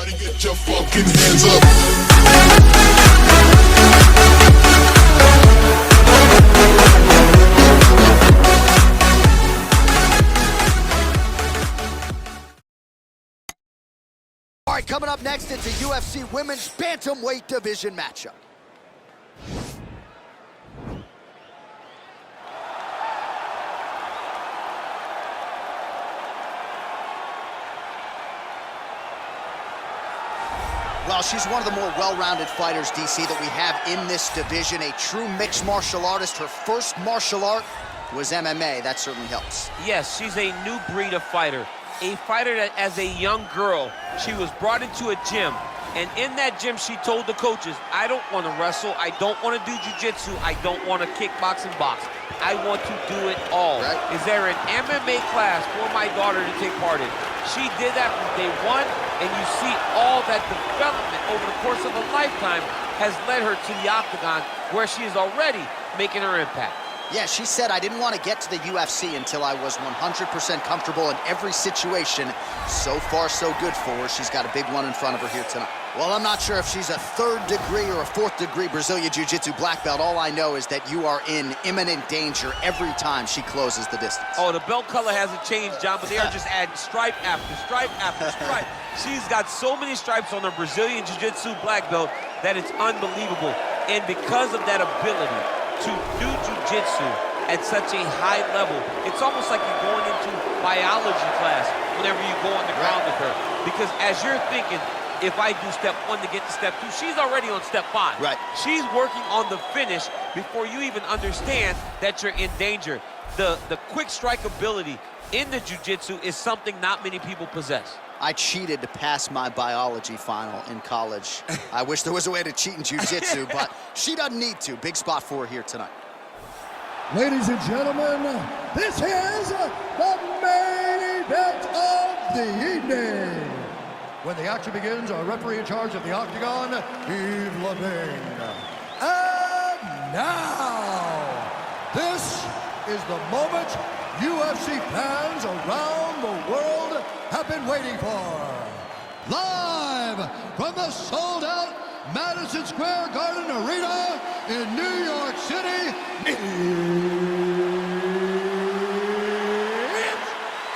Everybody get your fucking hands up. All right, coming up next, it's a UFC Women's Bantamweight Division matchup. Well, she's one of the more well-rounded fighters, DC, that we have in this division. A true mixed martial artist. Her first martial art was MMA. That certainly helps. Yes, she's a new breed of fighter. A fighter that, as a young girl, she was brought into a gym. And in that gym, she told the coaches, I don't want to wrestle. I don't want to do jiu-jitsu. I don't want to kickbox and box. I want to do it all. Right. Is there an MMA class for my daughter to take part in? She did that from day one, and you see all that development over the course of a lifetime has led her to the octagon, where she is already making her impact. Yeah, she said, I didn't want to get to the UFC until I was 100% comfortable in every situation. So far, so good for her. She's got a big one in front of her here tonight. Well, I'm not sure if she's a 3rd degree or a 4th degree Brazilian Jiu-Jitsu black belt. All I know is that you are in imminent danger every time she closes the distance. Oh, the belt color hasn't changed, John, but they are just adding stripe after stripe after stripe. She's got so many stripes on her Brazilian Jiu-Jitsu black belt that it's unbelievable. And because of that ability to do jiu-jitsu at such a high level, it's almost like you're going into biology class whenever you go on the ground with her. Because as you're thinking, if I do step 1 to get to step 2, she's already on step 5. Right. She's working on the finish before you even understand that you're in danger. The quick strike ability in the jiu-jitsu is something not many people possess. I cheated to pass my biology final in college. I wish there was a way to cheat in jiu-jitsu, but she doesn't need to. Big spot for her here tonight. Ladies and gentlemen, this is the main event of the evening. When the action begins, our referee in charge of the octagon, Yves Levine. And now, this is the moment UFC fans around the world have been waiting for. Live from the sold-out Madison Square Garden Arena in New York City, it's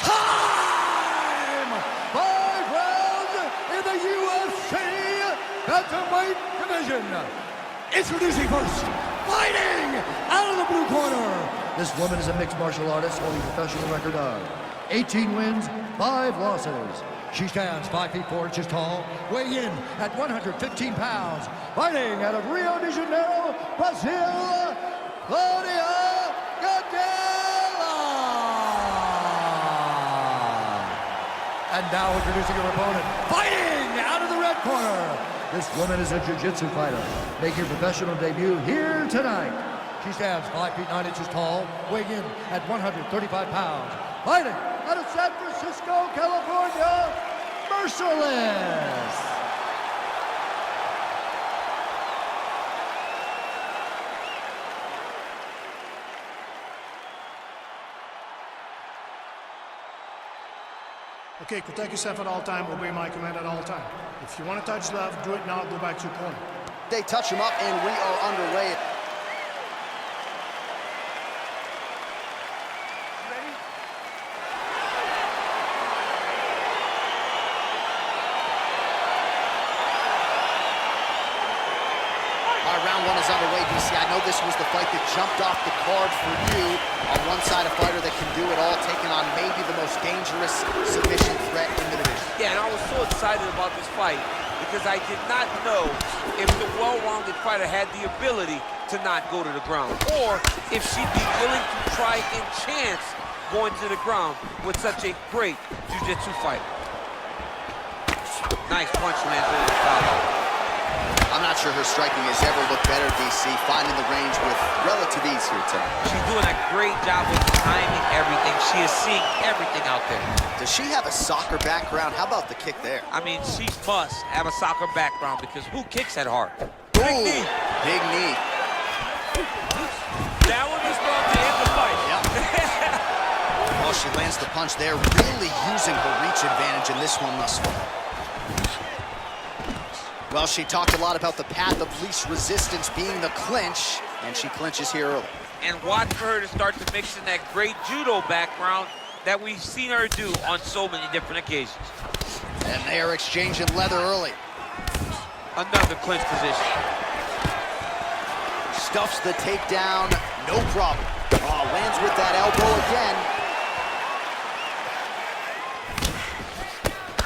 time! 5 rounds in the UFC Bantamweight Division. Introducing first, fighting out of the blue corner. This woman is a mixed martial artist holding a professional record of 18 wins, 5 losses. She stands 5 feet 4 inches tall, weighing in at 115 pounds, fighting out of Rio de Janeiro, Brazil, Claudia Gadelha. And now introducing her opponent, fighting out of the red corner. This woman is a jiu-jitsu fighter, making her professional debut here tonight. She stands 5 feet 9 inches tall, weighing in at 135 pounds, fighting out of San Francisco, California, Merciless. Okay, protect yourself at all time, obey my command at all time. If you want to touch left, do it now, go back to your corner. They touch him up, and we are underway. Round 1 is underway, DC. I know this was the fight that jumped off the card for you. On one side, a fighter that can do it all, taking on maybe the most dangerous submission threat in the division. Yeah, and I was so excited about this fight because I did not know if the well-rounded fighter had the ability to not go to the ground, or if she'd be willing to try and chance going to the ground with such a great jiu-jitsu fighter. Nice punch lands in the foul. I'm not sure her striking has ever looked better, DC, finding the range with relative ease here tonight. She's doing a great job with timing everything. She is seeing everything out there. Does she have a soccer background? How about the kick there? I mean, she must have a soccer background because who kicks that hard? Ooh, Big knee. Big knee. That one was going to end the fight. Yep. Well, she lands the punch there, really using her reach advantage in this one thus far. Well, she talked a lot about the path of least resistance being the clinch, and she clinches here early. And watch for her to start to mix in that great judo background that we've seen her do on so many different occasions. And they are exchanging leather early. Another clinch position. Stuffs the takedown, no problem. Oh, lands with that elbow again.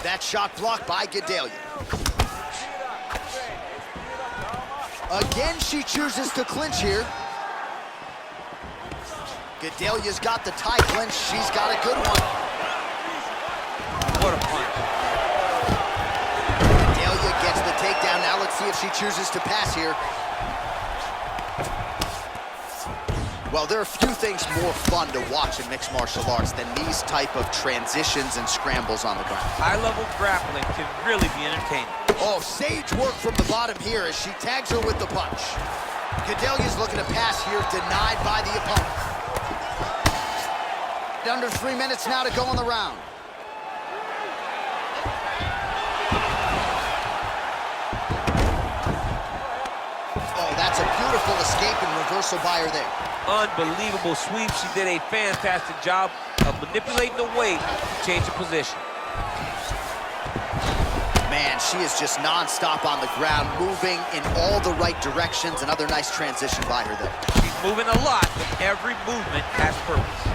That shot blocked by Gadelha. Again, she chooses to clinch here. Gadelha's got the tie clinch. She's got a good one. What a punch. Gadelha gets the takedown. Now let's see if she chooses to pass here. Well, there are few things more fun to watch in mixed martial arts than these type of transitions and scrambles on the ground. High-level grappling can really be entertaining. Oh, sage work from the bottom here as she tags her with the punch. Gadelha's looking to pass here, denied by the opponent. Under 3 minutes now to go in the round. Oh, that's a beautiful escape and reversal by her there. Unbelievable sweep. She did a fantastic job of manipulating the weight to change the position. Man, she is just non-stop on the ground, moving in all the right directions. Another nice transition by her there. She's moving a lot, but every movement has purpose.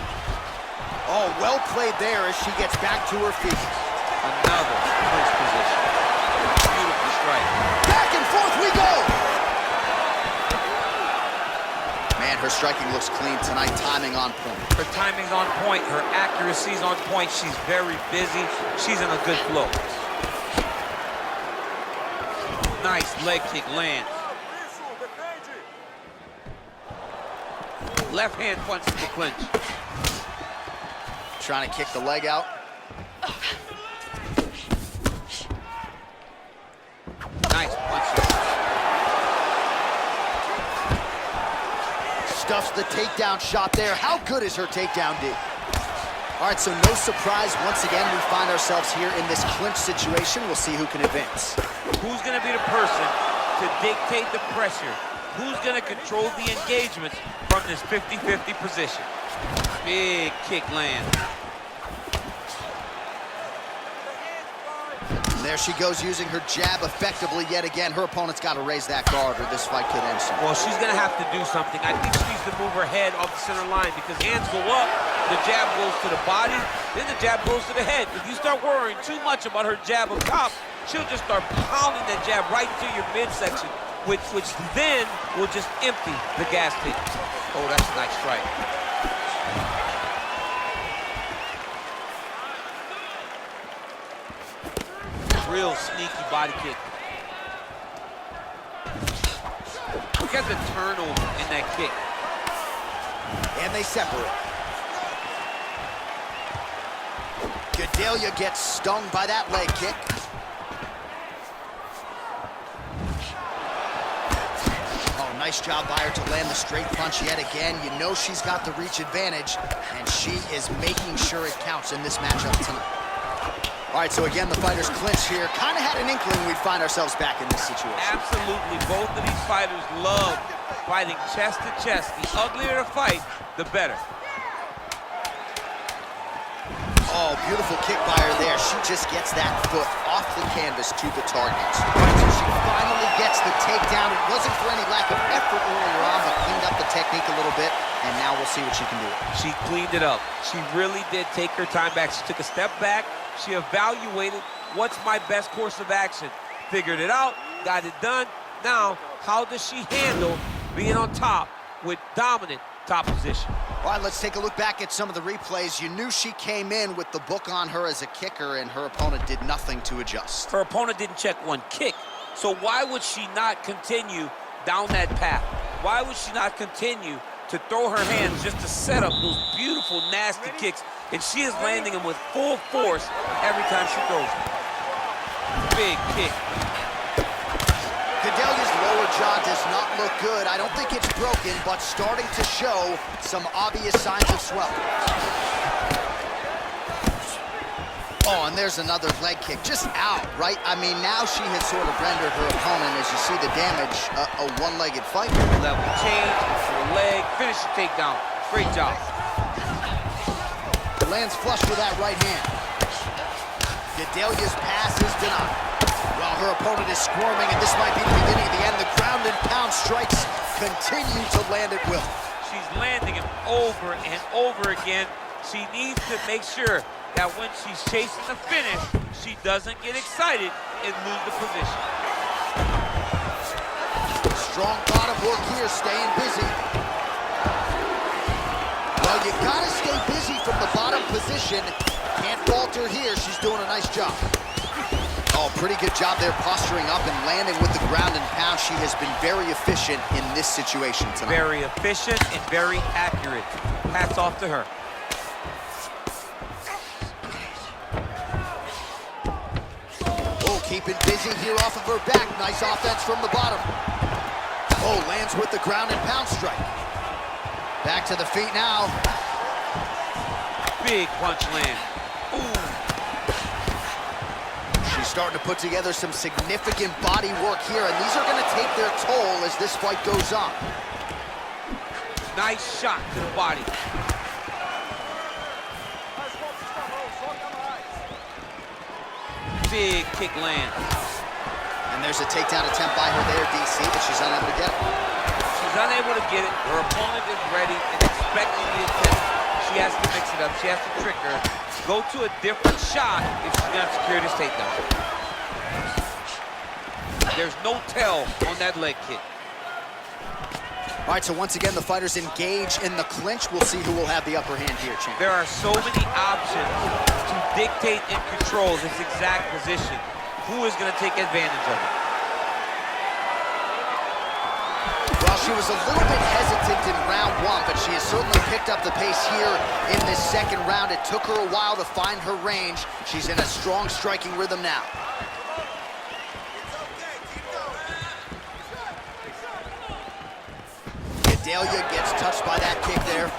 Oh, well played there as she gets back to her feet. Another clinch position. Beautiful strike. Back and forth we go! Man, her striking looks clean tonight, timing on point. Her timing's on point, her accuracy's on point. She's very busy. She's in a good flow. Nice leg kick lands. Left hand punch to the clinch. Trying to kick the leg out. Nice punch. Stuffs the takedown shot there. How good is her takedown, D? All right, so no surprise. Once again, we find ourselves here in this clinch situation. We'll see who can advance. Who's going to be the person to dictate the pressure? Who's going to control the engagements from this 50-50 position? Big kick land. There she goes, using her jab effectively yet again. Her opponent's got to raise that guard or this fight could end soon. Well, she's going to have to do something. I think she needs to move her head off the center line because hands go up, the jab goes to the body, then the jab goes to the head. If you start worrying too much about her jab on top, she'll just start pounding that jab right into your midsection, which then will just empty the gas tank. Oh, that's a nice strike. Real sneaky body kick. Look at the turnover in that kick. And they separate. Gadelha gets stung by that leg kick. Oh, nice job by her to land the straight punch yet again. You know she's got the reach advantage, and she is making sure it counts in this matchup tonight. All right, so again, the fighters clinch here. Kind of had an inkling we'd find ourselves back in this situation. Absolutely. Both of these fighters love fighting chest to chest. The uglier the fight, the better. Oh, beautiful kick by her there. She just gets that foot off the canvas to the target. All right, so she finally gets the takedown. It wasn't for any lack of effort earlier on, but cleaned up the technique a little bit, and now we'll see what she can do. She cleaned it up. She really did take her time back. She took a step back. She evaluated what's my best course of action. Figured it out, got it done. Now, how does she handle being on top with dominant top position? All right, let's take a look back at some of the replays. You knew she came in with the book on her as a kicker, and her opponent did nothing to adjust. Her opponent didn't check one kick, so why would she not continue down that path? Why would she not continue to throw her hands just to set up those beautiful, nasty kicks? And she is landing them with full force every time she throws them. Big kick. Gadelha's lower jaw does not look good. I don't think it's broken, but starting to show some obvious signs of swelling. Oh, and there's another leg kick, just out, right? I mean, now she has sort of rendered her opponent, as you see the damage, a one-legged fight. Level change, your leg, finish the takedown. Great job. Lands flush with that right hand. Gadelha's pass is denied. While her opponent is squirming, and this might be the beginning of the end, the ground and pound strikes continue to land at will. She's landing him over and over again. She needs to make sure that when she's chasing the finish, she doesn't get excited and lose the position. Strong bottom work here, staying busy. Well, you gotta stay busy from the bottom position. Can't falter here, she's doing a nice job. Oh, pretty good job there posturing up and landing with the ground and pound. She has been very efficient in this situation tonight. Very efficient and very accurate. Hats off to her. Keeping busy here off of her back. Nice offense from the bottom. Oh, lands with the ground and pound strike. Back to the feet now. Big punch land. Ooh. She's starting to put together some significant body work here, and these are going to take their toll as this fight goes on. Nice shot to the body. Big kick land. And there's a takedown attempt by her there, DC, but she's unable to get it. She's unable to get it. Her opponent is ready and expecting the attempt. She has to mix it up. She has to trick her. Go to a different shot if she's going to secure this takedown. There's no tell on that leg kick. All right, so once again, the fighters engage in the clinch. We'll see who will have the upper hand here, champ. There are so many options to dictate and control this exact position. Who is going to take advantage of it? Well, she was a little bit hesitant in round one, but she has certainly picked up the pace here in this second round. It took her a while to find her range. She's in a strong striking rhythm now. Gadelha gets touched by that kick there.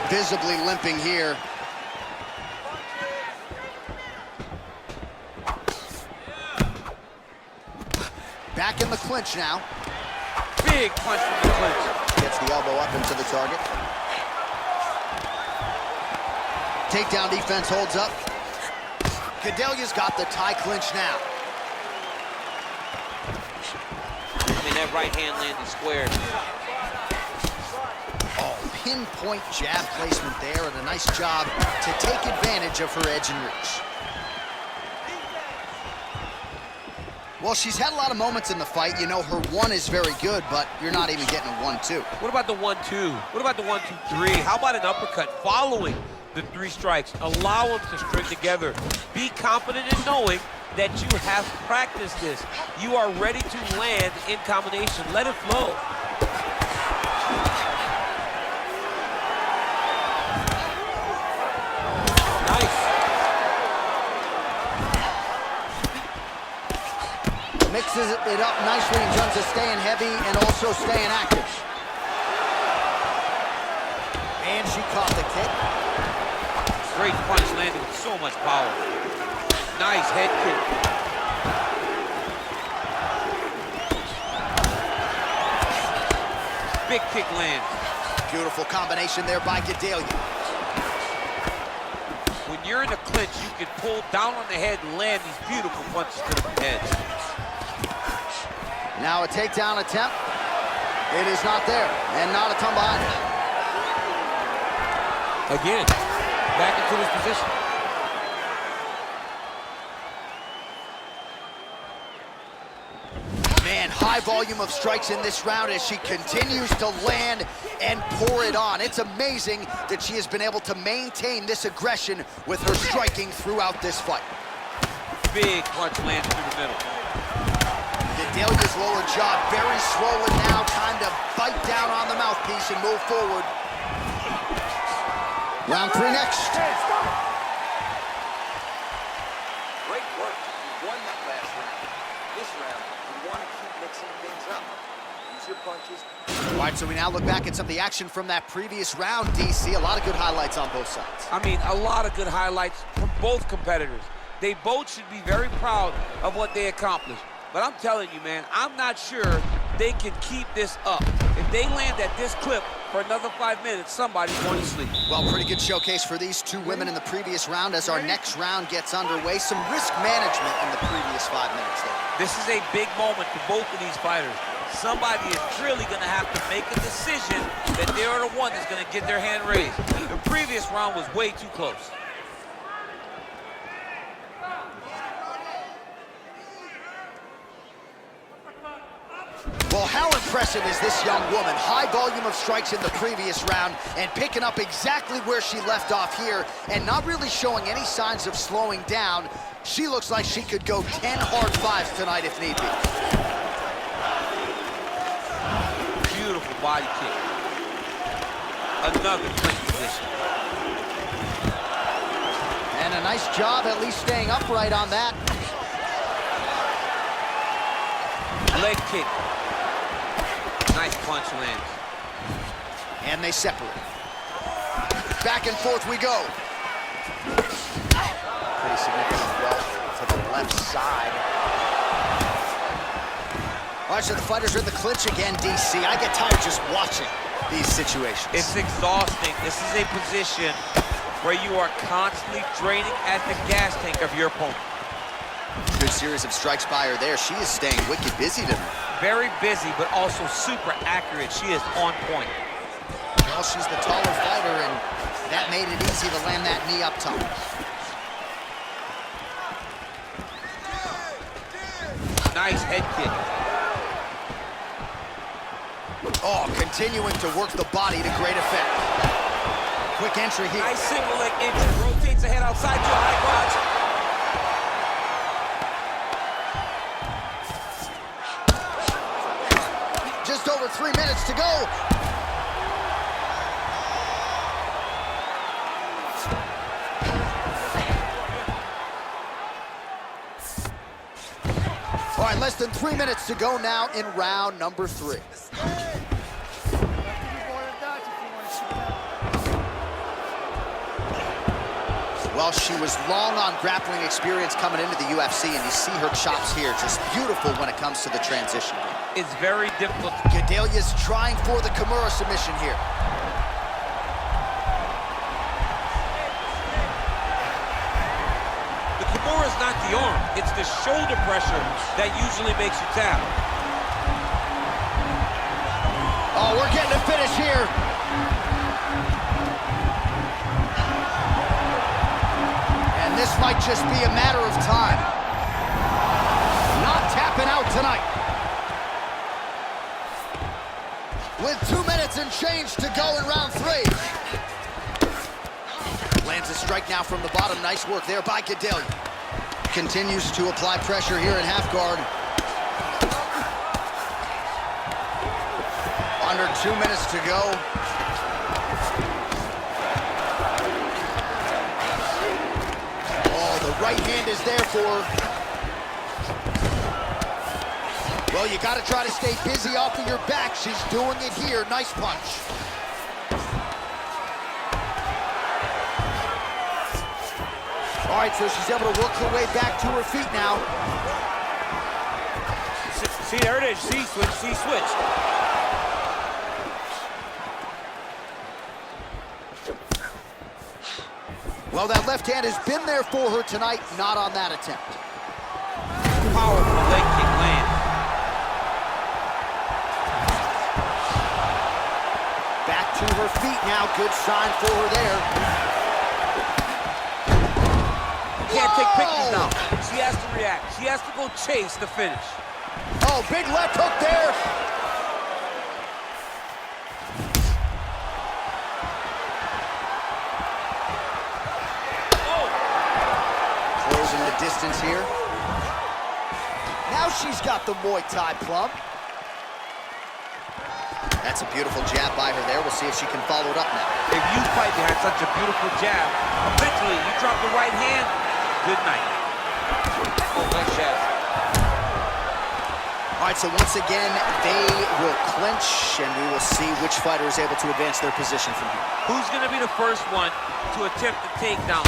Visibly limping here. Back in the clinch now. Big punch from the clinch. Gets the elbow up into the target. Takedown defense holds up. Gadelha's got the tie clinch now. I mean, that right hand landed square. Oh, pinpoint jab placement there, and a nice job to take advantage of her edge and reach. Well, she's had a lot of moments in the fight. You know, her one is very good, but you're not even getting a 1-2. What about the 1-2? What about the 1-2-3? How about an uppercut following the 3 strikes? Allow them to string together. Be confident in knowing that you have practiced this. You are ready to land in combination. Let it flow. Mixes it up nicely in terms of staying heavy and also staying active. And she caught the kick. Great punch landed with so much power. Nice head kick. Big kick lands. Beautiful combination there by Gadelha. When you're in a clinch, you can pull down on the head and land these beautiful punches to the head. Now a takedown attempt. It is not there, and not a ton behind it. Again, back into this position. Man, high volume of strikes in this round as she continues to land and pour it on. It's amazing that she has been able to maintain this aggression with her striking throughout this fight. Big punch lands through the middle. Gadelha's lower jaw very swollen now. Time to bite down on the mouthpiece and move forward. Round 3 next. Great work. You won that last round. This round, you want to keep mixing things up. You use your punches. All right, so we now look back at some of the action from that previous round, DC. A lot of good highlights on both sides. I mean, a lot of good highlights from both competitors. They both should be very proud of what they accomplished. But I'm telling you, man, I'm not sure they can keep this up. If they land at this clip for another 5 minutes, somebody's going to sleep. Well, pretty good showcase for these two women in the previous round. As our next round gets underway, some risk management in the previous 5 minutes there. This is a big moment for both of these fighters. Somebody is really going to have to make a decision that they're the one that's going to get their hand raised. The previous round was way too close. Well, how impressive is this young woman? High volume of strikes in the previous round and picking up exactly where she left off here and not really showing any signs of slowing down. She looks like she could go 10 hard fives tonight if need be. Beautiful body kick. Another clinch position. And a nice job at least staying upright on that. Leg kick. Nice punch lands. And they separate. Back and forth we go. Pretty significant wealth to the left side. All right, so the fighters are in the clinch again, DC. I get tired just watching these situations. It's exhausting. This is a position where you are constantly draining at the gas tank of your opponent. Good series of strikes by her there. She is staying wicked busy tonight. Very busy, but also super accurate. She is on point. Well, she's the taller fighter, and that made it easy to land that knee up top. Nice head kick. Oh, continuing to work the body to great effect. Quick entry here. Nice single leg entry. Rotates the head outside to a high crotch. Just over 3 minutes to go. All right, less than 3 minutes to go now in round number 3. Well, she was long on grappling experience coming into the UFC, and you see her chops here, just beautiful when it comes to the transition. It's very difficult. Gadelha's trying for the Kimura submission here. The Kimura is not the arm. It's the shoulder pressure that usually makes you tap. Oh, we're getting a finish here. And this might just be a matter of time. Not tapping out tonight. With 2 minutes and change to go in round 3. Lands a strike now from the bottom. Nice work there by Gadelha. Continues to apply pressure here in half guard. Under 2 minutes to go. Oh, the right hand is there for her. Well, you got to try to stay busy off of your back. She's doing it here. Nice punch. All right, so she's able to work her way back to her feet now. See, there it is. She switched. Well, that left hand has been there for her tonight, not on that attempt. Powerful leg kick lands. Back to her feet now. Good sign for her there. Can't take pictures now. She has to react. She has to go chase the finish. Oh, big left hook there. Oh. Closing the distance here. Now she's got the Muay Thai plum. That's a beautiful jab by her there. We'll see if she can follow it up now. If you fight behind such a beautiful jab, eventually you drop the right hand, good night. Oh, nice jab. All right, so once again, they will clinch, and we will see which fighter is able to advance their position from here. Who's going to be the first one to attempt the takedown?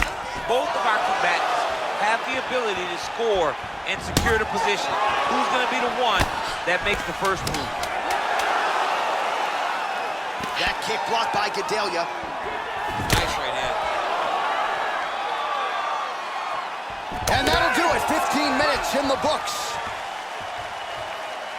Both of our combatants have the ability to score and secure the position. Who's going to be the one that makes the first move? That kick blocked by Gadelha. Nice right hand. And that'll do it. 15 minutes in the books.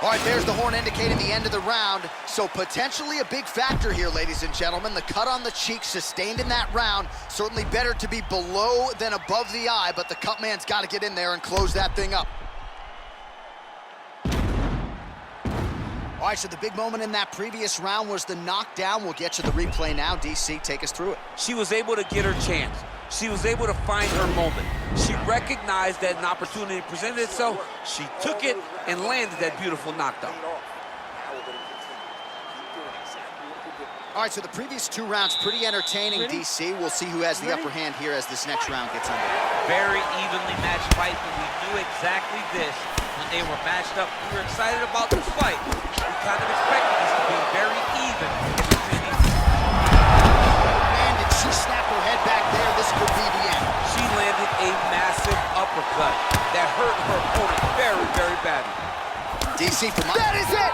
All right, there's the horn indicating the end of the round. So potentially a big factor here, ladies and gentlemen. The cut on the cheek sustained in that round. Certainly better to be below than above the eye, but the cut man's got to get in there and close that thing up. All right, so the big moment in that previous round was the knockdown. We'll get you the replay now. DC, take us through it. She was able to get her chance. She was able to find her moment. She recognized that an opportunity presented itself. She took it and landed that beautiful knockdown. All right, so the previous two rounds pretty entertaining, DC. We'll see who has the upper hand here as this next round gets underway. Very evenly matched fight, but we knew exactly this when they were matched up. We were excited about this fight. We kind of expected this to be very even. And did she snap her head back there? This could be the end. She landed a massive uppercut that hurt her opponent very, very badly. DC for my... That is it!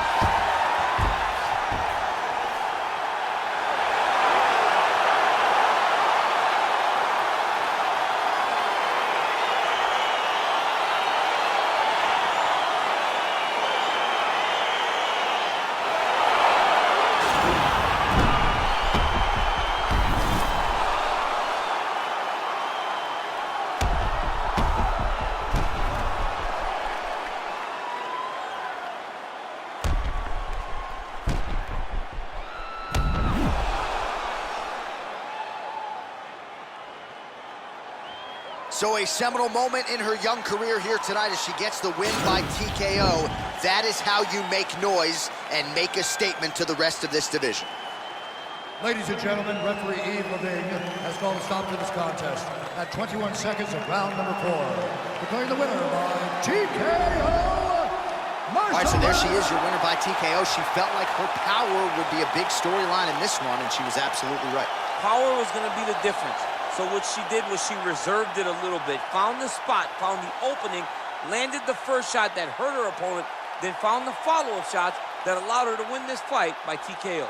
So a seminal moment in her young career here tonight as she gets the win by TKO. That is how you make noise and make a statement to the rest of this division. Ladies and gentlemen, referee Yves Levine has called a stop to this contest at 21 seconds of round number 4. Declaring the winner by TKO. All right, so there she is, your winner by TKO. She felt like her power would be a big storyline in this one, and she was absolutely right. Power was going to be the difference. So what she did was she reserved it a little bit, found the spot, found the opening, landed the first shot that hurt her opponent, then found the follow-up shots that allowed her to win this fight by TKO.